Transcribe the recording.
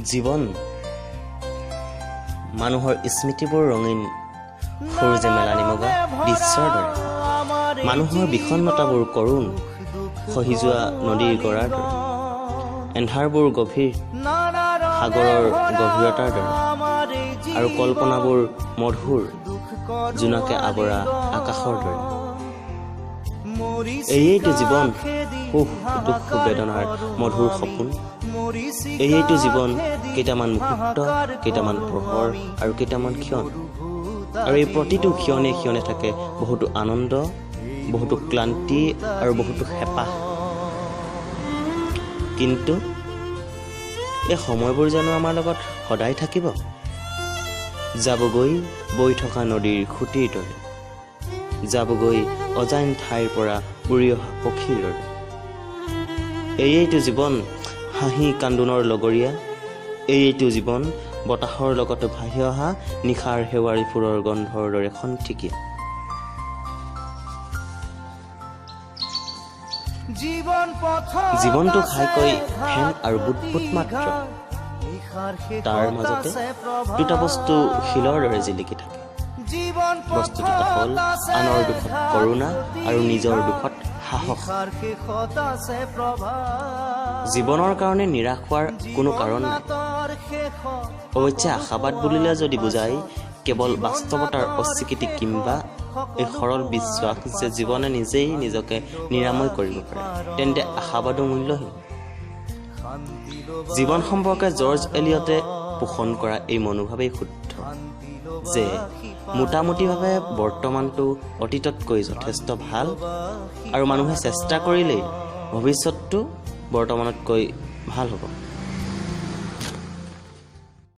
জীৱন মানুহৰ স্মৃতিবোৰ ৰঙীন সূৰ্যে মেলা নিমগা দৃশ্যৰ দৰে মানুহৰ বিষণ্ণতাবোৰ কৰুণ খহি যোৱা নদীৰ গৰাৰ দৰে এন্ধাৰবোৰ গভীৰ সাগৰৰ গভীৰতাৰ দৰে আৰু কল্পনাবোৰ মধুৰ জোনাকে আৱৰা আকাশৰ দৰে এইটো জীৱন সুখ দুখ বেদনাৰ মধুৰ সপোন এইটো জীৱন কেইটামান মুহূৰ্ত কেইটামান প্ৰহৰ আৰু কেইটামান ক্ষণ আৰু এই প্ৰতিটো ক্ষণে ক্ষণে থাকে বহুতো আনন্দ বহুতো ক্লান্তি আৰু বহুতো হেঁপাহ কিন্তু এই সময়বোৰ জানো আমাৰ লগত সদায় থাকিব যাবগৈ বৈ থকা নদীৰ খুঁটিৰ দৰে যাবগৈ অজান ঠাইৰ পৰা উৰি অহা পক্ষীৰ দৰে এইটো জীৱন হাঁহি কান্দোনৰ লগৰীয়া এইটো জীৱন বতাহৰ লগতে ভাহি অহা নিশাৰ শেৱাৰী ফুলৰ গন্ধৰ দৰে খন্তেকীয়া জীৱনটো ঘাইকৈ ফেন আৰু বুটবুট মাত্ৰ তাৰ মাজতে দুটা বস্তু শিলৰ দৰে জিলিকি থাকে বস্তু দুটা হ'ল আনৰ দুখত কৰোণা আৰু নিজৰ দুখত সাহস জীৱনৰ কাৰণে নিৰাশ হোৱাৰ কোনো কাৰণ নাই অৱশ্যে আশাবাদ বুলিলে যদি বুজাই কেৱল বাস্তৱতাৰ অস্বীকৃতি কিম্বা এই সৰল বিশ্বাস যে জীৱনে নিজেই নিজকে নিৰাময় কৰিব পাৰে তেন্তে আশাবাদো মূল্যহীন জীৱন সম্পৰ্কে জৰ্জ এলিয়টে পোষণ কৰা এই মনোভাৱেই শুদ্ধ যে মোটামুটিভাৱে বৰ্তমানটো অতীততকৈ যথেষ্ট ভাল আৰু মানুহে চেষ্টা কৰিলেই ভৱিষ্যতটো বৰ্তমানতকৈ ভাল হ'ব